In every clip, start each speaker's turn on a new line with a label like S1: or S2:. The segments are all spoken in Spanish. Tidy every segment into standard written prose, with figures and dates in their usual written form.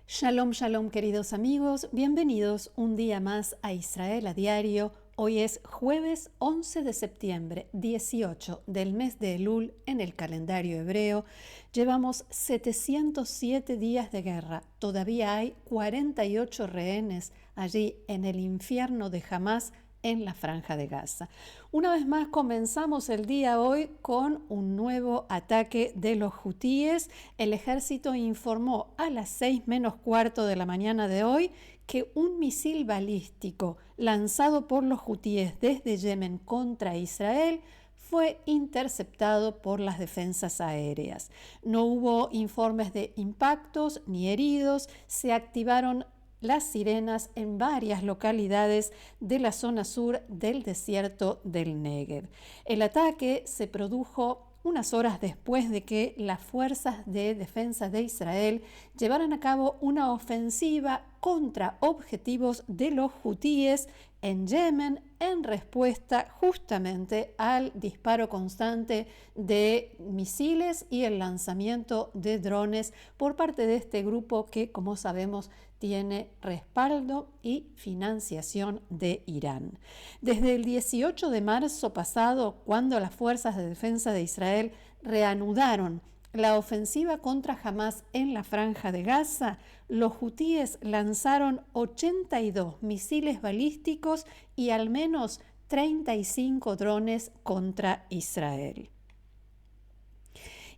S1: Shalom, shalom, queridos amigos. Bienvenidos un día más a Israel a Diario. Hoy es jueves 11 de septiembre, 18 del mes de Elul en el calendario hebreo. Llevamos 707 días de guerra. Todavía hay 48 rehenes allí en el infierno de Hamás, en la Franja de Gaza. Una vez más comenzamos el día hoy con un nuevo ataque de los hutíes. El ejército informó a las 6 menos cuarto de la mañana de hoy que un misil balístico lanzado por los hutíes desde Yemen contra Israel fue interceptado por las defensas aéreas. No hubo informes de impactos ni heridos. Se activaron las sirenas en varias localidades de la zona sur del desierto del Negev. El ataque se produjo unas horas después de que las fuerzas de defensa de Israel llevaran a cabo una ofensiva contra objetivos de los hutíes en Yemen en respuesta justamente al disparo constante de misiles y el lanzamiento de drones por parte de este grupo que, como sabemos, tiene respaldo y financiación de Irán. Desde el 18 de marzo pasado, cuando las fuerzas de defensa de Israel reanudaron la ofensiva contra Hamás en la Franja de Gaza, los hutíes lanzaron 82 misiles balísticos y al menos 35 drones contra Israel.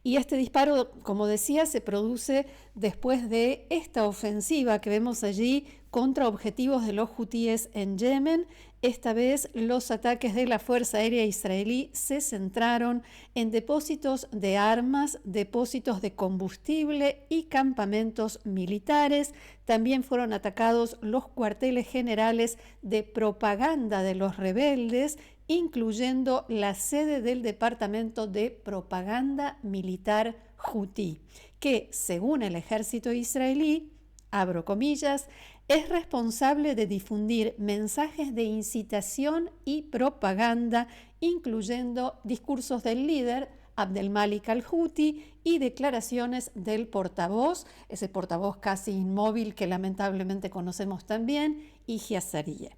S1: Y este disparo, como decía, se produce después de esta ofensiva que vemos allí contra objetivos de los hutíes en Yemen. Esta vez los ataques de la Fuerza Aérea Israelí se centraron en depósitos de armas, depósitos de combustible y campamentos militares. También fueron atacados los cuarteles generales de propaganda de los rebeldes, incluyendo la sede del Departamento de Propaganda Militar Hutí, que, según el ejército israelí, abro comillas, es responsable de difundir mensajes de incitación y propaganda, incluyendo discursos del líder Abdelmalik al-Houthi y declaraciones del portavoz, ese portavoz casi inmóvil que lamentablemente conocemos también, Yihia Sariye.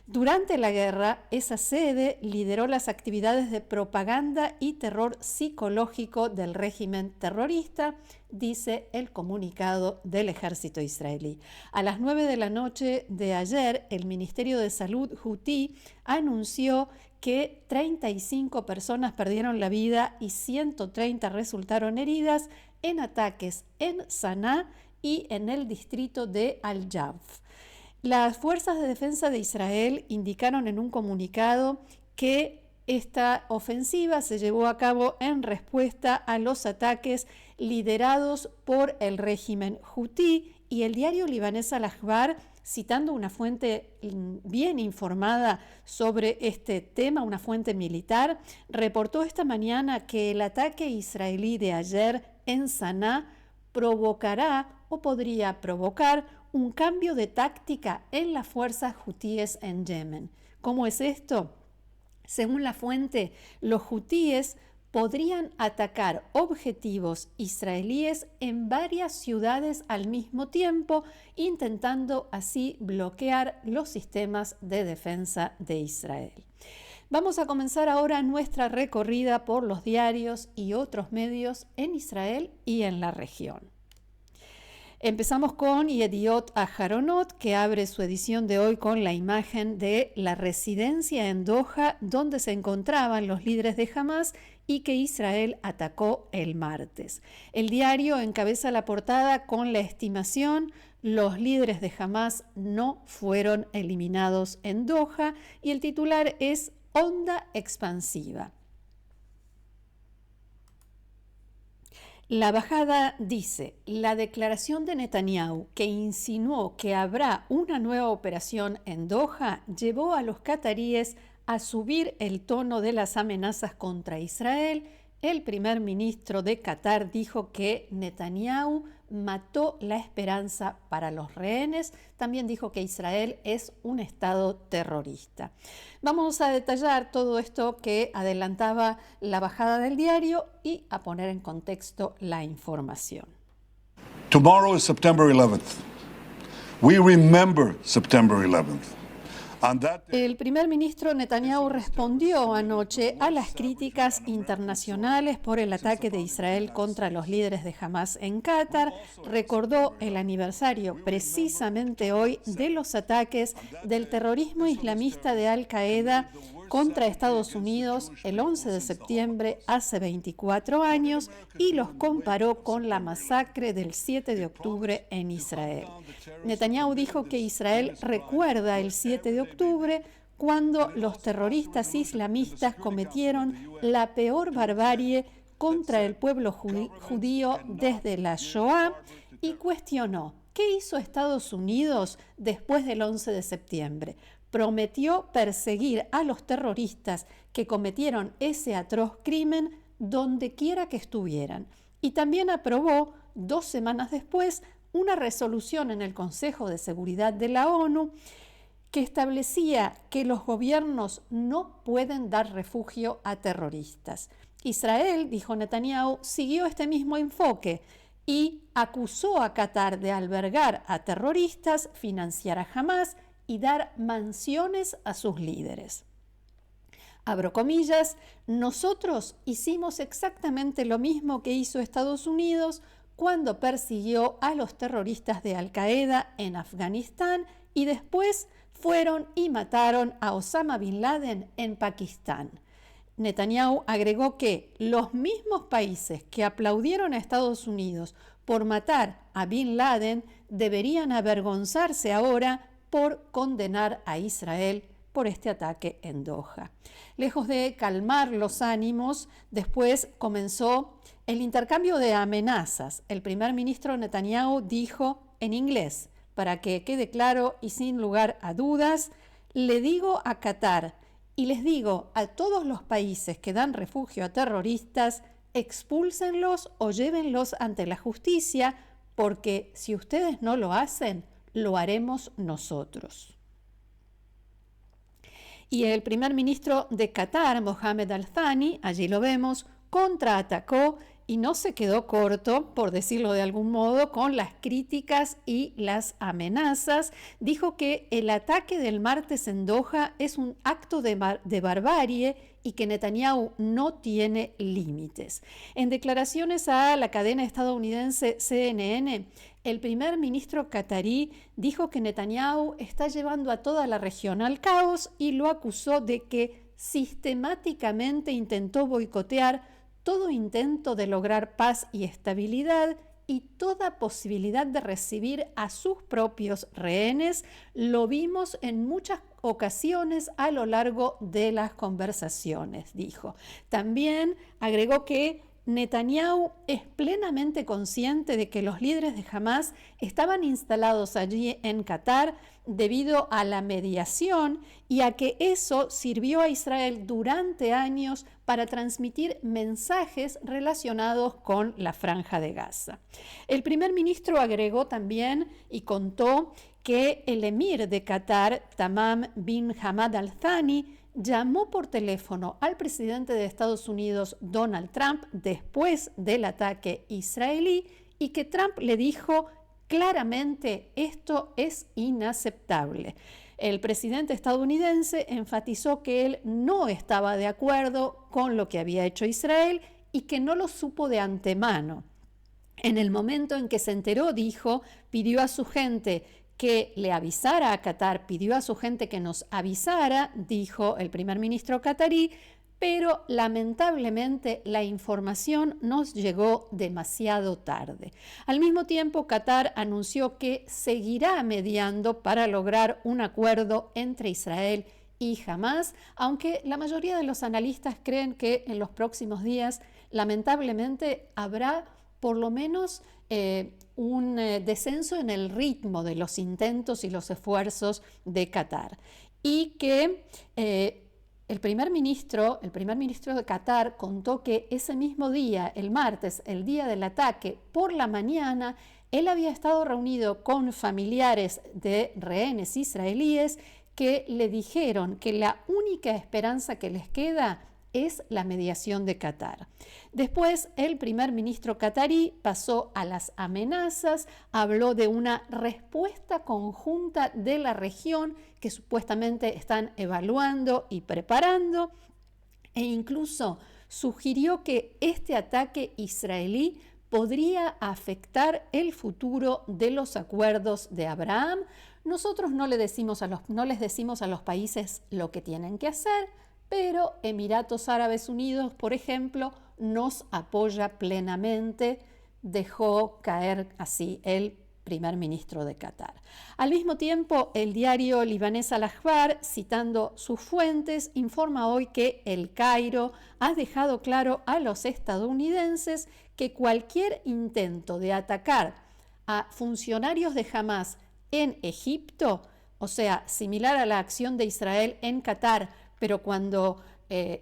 S1: Durante la guerra, esa sede lideró las actividades de propaganda y terror psicológico del régimen terrorista, dice el comunicado del ejército israelí. A las 9 de la noche de ayer, el Ministerio de Salud Hutí anunció que 35 personas perdieron la vida y 130 resultaron heridas en ataques en Saná y en el distrito de Al-Jaf. Las fuerzas de defensa de Israel indicaron en un comunicado que esta ofensiva se llevó a cabo en respuesta a los ataques liderados por el régimen Hutí, y el diario libanés Al-Akhbar, citando una fuente bien informada sobre este tema, una fuente militar, reportó esta mañana que el ataque israelí de ayer en Saná provocará o podría provocar un cambio de táctica en las fuerzas hutíes en Yemen. ¿Cómo es esto? Según la fuente, los hutíes podrían atacar objetivos israelíes en varias ciudades al mismo tiempo, intentando así bloquear los sistemas de defensa de Israel. Vamos a comenzar ahora nuestra recorrida por los diarios y otros medios en Israel y en la región. Empezamos con Yediot Aharonot, que abre su edición de hoy con la imagen de la residencia en Doha, donde se encontraban los líderes de Hamás y que Israel atacó el martes. El diario encabeza la portada con la estimación: los líderes de Hamás no fueron eliminados en Doha, y el titular es Onda expansiva. La bajada dice: la declaración de Netanyahu, que insinuó que habrá una nueva operación en Doha, llevó a los cataríes a subir el tono de las amenazas contra Israel. El primer ministro de Qatar dijo que Netanyahu mató la esperanza para los rehenes. También dijo que Israel es un estado terrorista. Vamos a detallar todo esto que adelantaba la bajada del diario y a poner en contexto la información.
S2: Tomorrow is September 11th. We remember September 11th.
S1: El primer ministro Netanyahu respondió anoche a las críticas internacionales por el ataque de Israel contra los líderes de Hamas en Qatar. Recordó el aniversario precisamente hoy de los ataques del terrorismo islamista de Al-Qaeda contra Estados Unidos el 11 de septiembre hace 24 años y los comparó con la masacre del 7 de octubre en Israel. Netanyahu dijo que Israel recuerda el 7 de octubre cuando los terroristas islamistas cometieron la peor barbarie contra el pueblo judío desde la Shoah y cuestionó qué hizo Estados Unidos después del 11 de septiembre. Prometió perseguir a los terroristas que cometieron ese atroz crimen donde quiera que estuvieran. Y también aprobó, 2 semanas después, una resolución en el Consejo de Seguridad de la ONU que establecía que los gobiernos no pueden dar refugio a terroristas. Israel, dijo Netanyahu, siguió este mismo enfoque y acusó a Qatar de albergar a terroristas, financiar a Hamas y dar mansiones a sus líderes. Abro comillas, nosotros hicimos exactamente lo mismo que hizo Estados Unidos cuando persiguió a los terroristas de Al-Qaeda en Afganistán y después fueron y mataron a Osama Bin Laden en Pakistán. Netanyahu agregó que los mismos países que aplaudieron a Estados Unidos por matar a Bin Laden deberían avergonzarse ahora por condenar a Israel por este ataque en Doha. Lejos de calmar los ánimos, después comenzó el intercambio de amenazas. El primer ministro Netanyahu dijo en inglés, para que quede claro y sin lugar a dudas, le digo a Qatar y les digo a todos los países que dan refugio a terroristas, expúlsenlos o llévenlos ante la justicia, porque si ustedes no lo hacen, lo haremos nosotros. Y el primer ministro de Qatar, Mohammed Al-Thani, allí lo vemos, contraatacó y no se quedó corto, por decirlo de algún modo, con las críticas y las amenazas. Dijo que el ataque del martes en Doha es un acto de barbarie y que Netanyahu no tiene límites. En declaraciones a la cadena estadounidense CNN, el primer ministro qatarí dijo que Netanyahu está llevando a toda la región al caos y lo acusó de que sistemáticamente intentó boicotear todo intento de lograr paz y estabilidad y toda posibilidad de recibir a sus propios rehenes. Lo vimos en muchas ocasiones a lo largo de las conversaciones, dijo. También agregó que Netanyahu es plenamente consciente de que los líderes de Hamas estaban instalados allí en Qatar debido a la mediación y a que eso sirvió a Israel durante años para transmitir mensajes relacionados con la Franja de Gaza. El primer ministro agregó también y contó que el emir de Qatar, Tamam bin Hamad Al Thani, llamó por teléfono al presidente de Estados Unidos, Donald Trump, después del ataque israelí y que Trump le dijo claramente, esto es inaceptable. El presidente estadounidense enfatizó que él no estaba de acuerdo con lo que había hecho Israel y que no lo supo de antemano. En el momento en que se enteró, dijo, pidió a su gente que le avisara a Qatar, pidió a su gente que nos avisara, dijo el primer ministro qatarí, pero lamentablemente la información nos llegó demasiado tarde. Al mismo tiempo, Qatar anunció que seguirá mediando para lograr un acuerdo entre Israel y Hamas, aunque la mayoría de los analistas creen que en los próximos días, lamentablemente, habrá por lo menos un descenso en el ritmo de los intentos y los esfuerzos de Qatar. Y que el primer ministro de Qatar contó que ese mismo día, el martes, el día del ataque, por la mañana, él había estado reunido con familiares de rehenes israelíes que le dijeron que la única esperanza que les queda es la mediación de Qatar. Después, el primer ministro qatarí pasó a las amenazas, habló de una respuesta conjunta de la región que supuestamente están evaluando y preparando, e incluso sugirió que este ataque israelí podría afectar el futuro de los acuerdos de Abraham. Nosotros no les decimos a los países lo que tienen que hacer, pero Emiratos Árabes Unidos, por ejemplo, nos apoya plenamente, dejó caer así el primer ministro de Qatar. Al mismo tiempo, el diario libanés Al-Akhbar, citando sus fuentes, informa hoy que El Cairo ha dejado claro a los estadounidenses que cualquier intento de atacar a funcionarios de Hamás en Egipto, o sea, similar a la acción de Israel en Qatar, pero cuando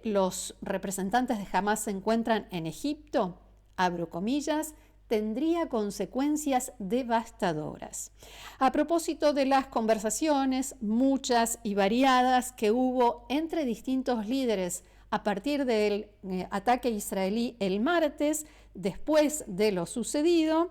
S1: los representantes de Hamás se encuentran en Egipto, abro comillas, tendría consecuencias devastadoras. A propósito de las conversaciones, muchas y variadas, que hubo entre distintos líderes a partir del ataque israelí el martes, después de lo sucedido,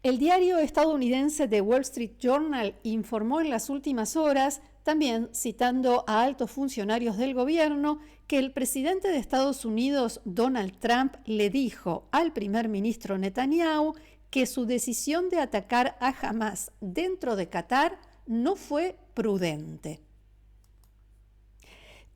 S1: el diario estadounidense The Wall Street Journal informó en las últimas horas, también citando a altos funcionarios del gobierno, que el presidente de Estados Unidos, Donald Trump, le dijo al primer ministro Netanyahu que su decisión de atacar a Hamás dentro de Qatar no fue prudente.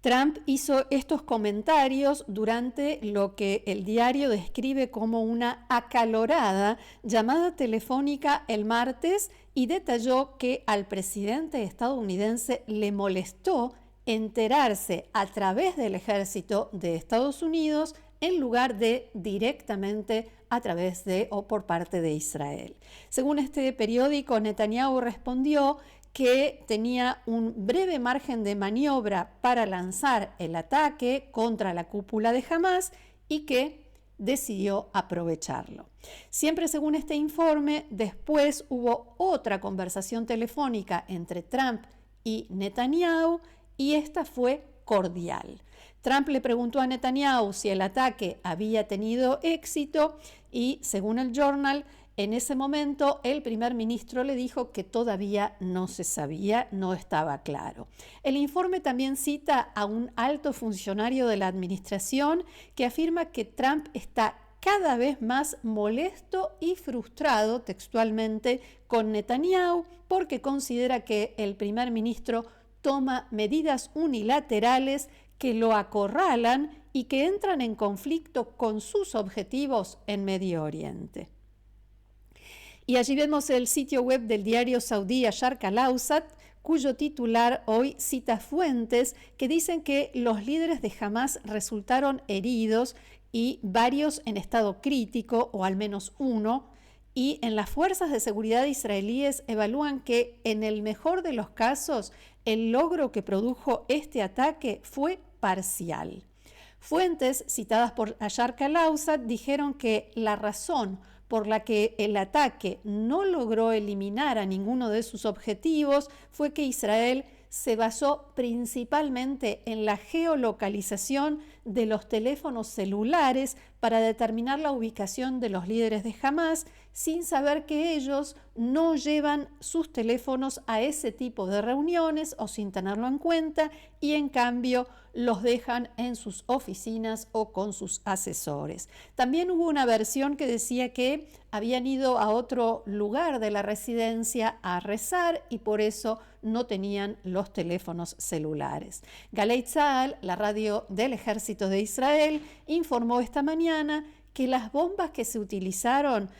S1: Trump hizo estos comentarios durante lo que el diario describe como una acalorada llamada telefónica el martes y detalló que al presidente estadounidense le molestó enterarse a través del ejército de Estados Unidos en lugar de directamente a través de o por parte de Israel. Según este periódico, Netanyahu respondió que tenía un breve margen de maniobra para lanzar el ataque contra la cúpula de Hamás y que decidió aprovecharlo. Siempre según este informe, después hubo otra conversación telefónica entre Trump y Netanyahu y esta fue cordial. Trump le preguntó a Netanyahu si el ataque había tenido éxito y, según el Journal, en ese momento el primer ministro le dijo que todavía no se sabía, no estaba claro. El informe también cita a un alto funcionario de la administración que afirma que Trump está cada vez más molesto y frustrado textualmente con Netanyahu porque considera que el primer ministro toma medidas unilaterales que lo acorralan y que entran en conflicto con sus objetivos en Medio Oriente. Y allí vemos el sitio web del diario saudí Sharq al-Awsat, cuyo titular hoy cita fuentes que dicen que los líderes de Hamás resultaron heridos y varios en estado crítico, o al menos uno, y en las fuerzas de seguridad israelíes evalúan que en el mejor de los casos el logro que produjo este ataque fue parcial. Fuentes citadas por Sharq al-Awsat dijeron que la razón por la que el ataque no logró eliminar a ninguno de sus objetivos fue que Israel se basó principalmente en la geolocalización de los teléfonos celulares para determinar la ubicación de los líderes de Hamás, sin saber que ellos no llevan sus teléfonos a ese tipo de reuniones o sin tenerlo en cuenta, y en cambio los dejan en sus oficinas o con sus asesores. También hubo una versión que decía que habían ido a otro lugar de la residencia a rezar y por eso no tenían los teléfonos celulares. Galei Tzahal, la radio del ejército de Israel, informó esta mañana que las bombas que se utilizaron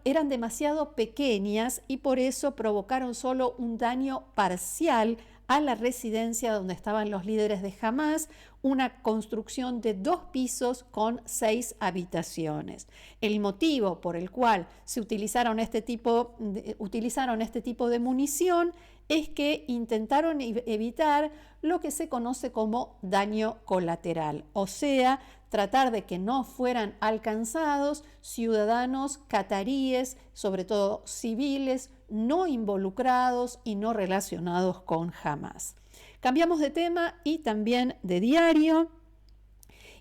S1: eran demasiado pequeñas y por eso provocaron solo un daño parcial a la residencia donde estaban los líderes de Hamás, una construcción de 2 pisos con 6 habitaciones. El motivo por el cual se utilizaron este tipo de munición es que intentaron evitar lo que se conoce como daño colateral, o sea, tratar de que no fueran alcanzados ciudadanos cataríes, sobre todo civiles, no involucrados y no relacionados con Hamás. Cambiamos de tema y también de diario.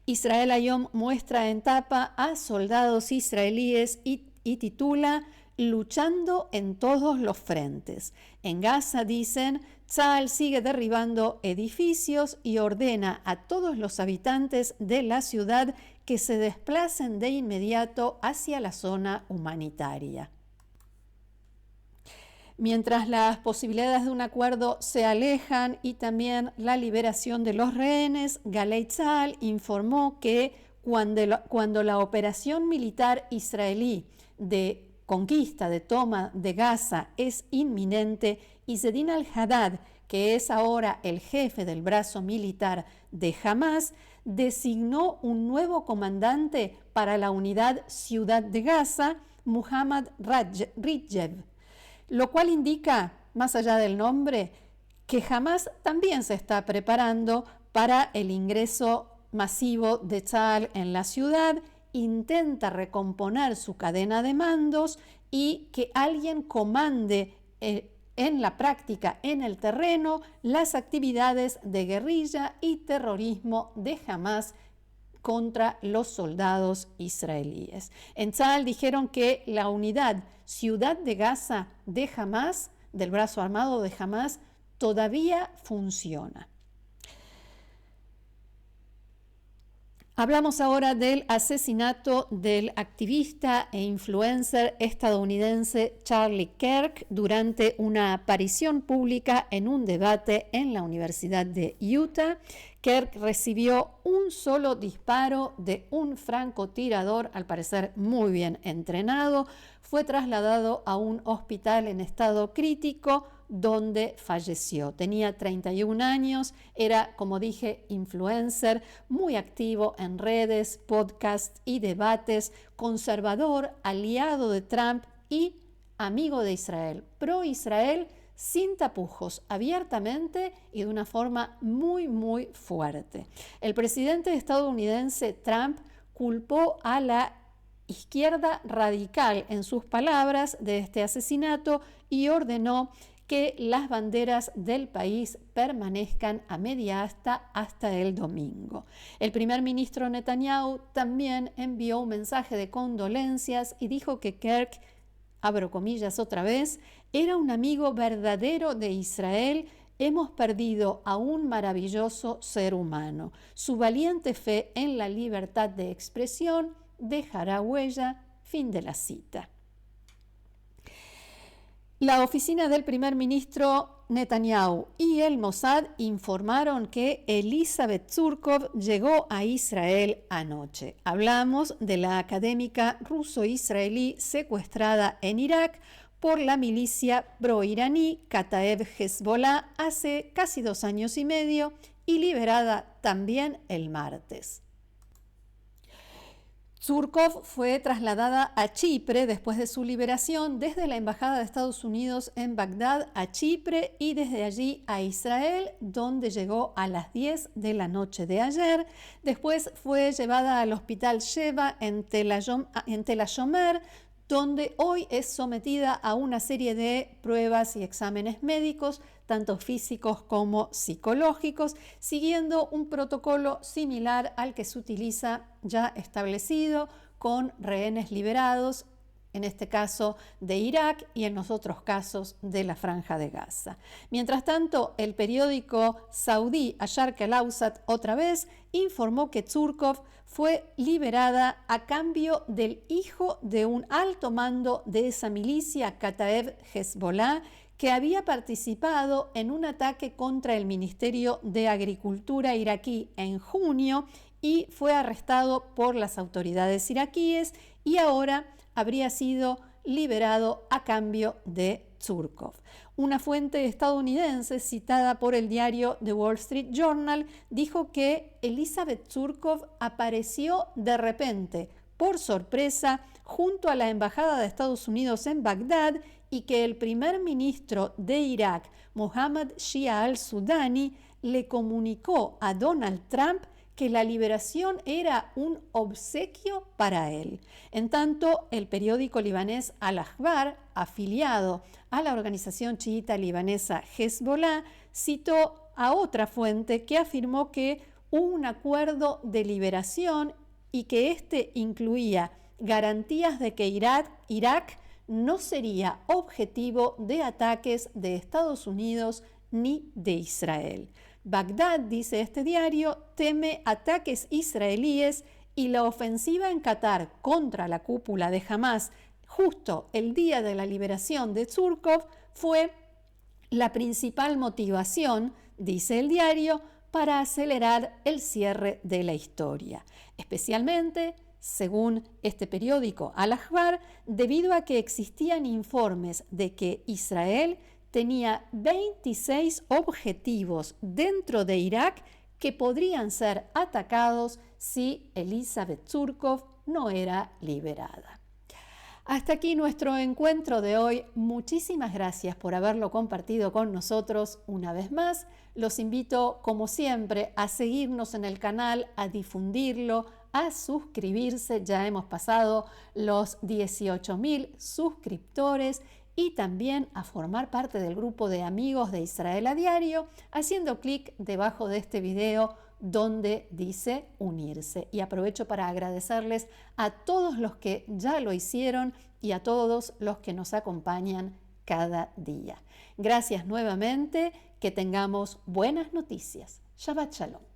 S1: Israel Hayom muestra en tapa a soldados israelíes y titula "Luchando en todos los frentes". En Gaza dicen, Tzahal sigue derribando edificios y ordena a todos los habitantes de la ciudad que se desplacen de inmediato hacia la zona humanitaria. Mientras las posibilidades de un acuerdo se alejan y también la liberación de los rehenes, Galei Tzahal informó que cuando la operación militar israelí de conquista, de toma de Gaza es inminente, Izzedin al-Haddad, que es ahora el jefe del brazo militar de Hamas, designó un nuevo comandante para la unidad Ciudad de Gaza, Muhammad Ridjev, lo cual indica, más allá del nombre, que Hamas también se está preparando para el ingreso masivo de Tzahal en la ciudad, intenta recomponer su cadena de mandos y que alguien comande en la práctica, en el terreno, las actividades de guerrilla y terrorismo de Hamas contra los soldados israelíes. En Tzahal dijeron que la unidad Ciudad de Gaza de Hamas, del brazo armado de Hamas, todavía funciona. Hablamos ahora del asesinato del activista e influencer estadounidense Charlie Kirk durante una aparición pública en un debate en la Universidad de Utah. Kirk recibió un solo disparo de un francotirador, al parecer muy bien entrenado. Fue trasladado a un hospital en estado crítico, donde falleció. Tenía 31 años, era, como dije, influencer, muy activo en redes, podcasts y debates, conservador, aliado de Trump y amigo de Israel, pro-Israel, sin tapujos, abiertamente y de una forma muy, muy fuerte. El presidente estadounidense Trump culpó a la izquierda radical, en sus palabras, de este asesinato y ordenó que las banderas del país permanezcan a media asta hasta el domingo. El primer ministro Netanyahu también envió un mensaje de condolencias y dijo que Kirk, abro comillas otra vez, era un amigo verdadero de Israel. Hemos perdido a un maravilloso ser humano. Su valiente fe en la libertad de expresión dejará huella. Fin de la cita. La oficina del primer ministro Netanyahu y el Mossad informaron que Elizabeth Zurkov llegó a Israel anoche. Hablamos de la académica ruso-israelí secuestrada en Irak por la milicia pro-iraní Kataeb Hezbollah hace casi 2 años y medio y liberada también el martes. Zurkov fue trasladada a Chipre después de su liberación desde la Embajada de Estados Unidos en Bagdad a Chipre y desde allí a Israel, donde llegó a las 10 de la noche de ayer. Después fue llevada al Hospital Sheva en Tel HaShomer, donde hoy es sometida a una serie de pruebas y exámenes médicos, tanto físicos como psicológicos, siguiendo un protocolo similar al que se utiliza ya establecido con rehenes liberados, en este caso de Irak y en los otros casos de la Franja de Gaza. Mientras tanto, el periódico saudí Asharq al-Awsat otra vez informó que Zurkov fue liberada a cambio del hijo de un alto mando de esa milicia, Kataeb Hezbollah, que había participado en un ataque contra el Ministerio de Agricultura iraquí en junio y fue arrestado por las autoridades iraquíes y ahora habría sido liberado a cambio de Zurkov. Una fuente estadounidense citada por el diario The Wall Street Journal dijo que Elizabeth Zurkov apareció de repente, por sorpresa, junto a la Embajada de Estados Unidos en Bagdad y que el primer ministro de Irak, Mohammad Shia al-Sudani, le comunicó a Donald Trump que la liberación era un obsequio para él. En tanto, el periódico libanés Al-Akhbar, afiliado a la organización chiita libanesa Hezbollah, citó a otra fuente que afirmó que hubo un acuerdo de liberación y que este incluía garantías de que Irak no sería objetivo de ataques de Estados Unidos ni de Israel. Bagdad, dice este diario, teme ataques israelíes y la ofensiva en Qatar contra la cúpula de Hamás justo el día de la liberación de Zhukov fue la principal motivación, dice el diario, para acelerar el cierre de la historia, especialmente, según este periódico Al-Akhbar, debido a que existían informes de que Israel tenía 26 objetivos dentro de Irak que podrían ser atacados si Elizabeth Zhukov no era liberada. Hasta aquí nuestro encuentro de hoy. Muchísimas gracias por haberlo compartido con nosotros una vez más. Los invito, como siempre, a seguirnos en el canal, a difundirlo, a suscribirse. Ya hemos pasado los 18.000 suscriptores y también a formar parte del grupo de amigos de Israel a Diario, haciendo clic debajo de este video donde dice unirse. Y aprovecho para agradecerles a todos los que ya lo hicieron y a todos los que nos acompañan cada día. Gracias nuevamente, que tengamos buenas noticias. Shabbat Shalom.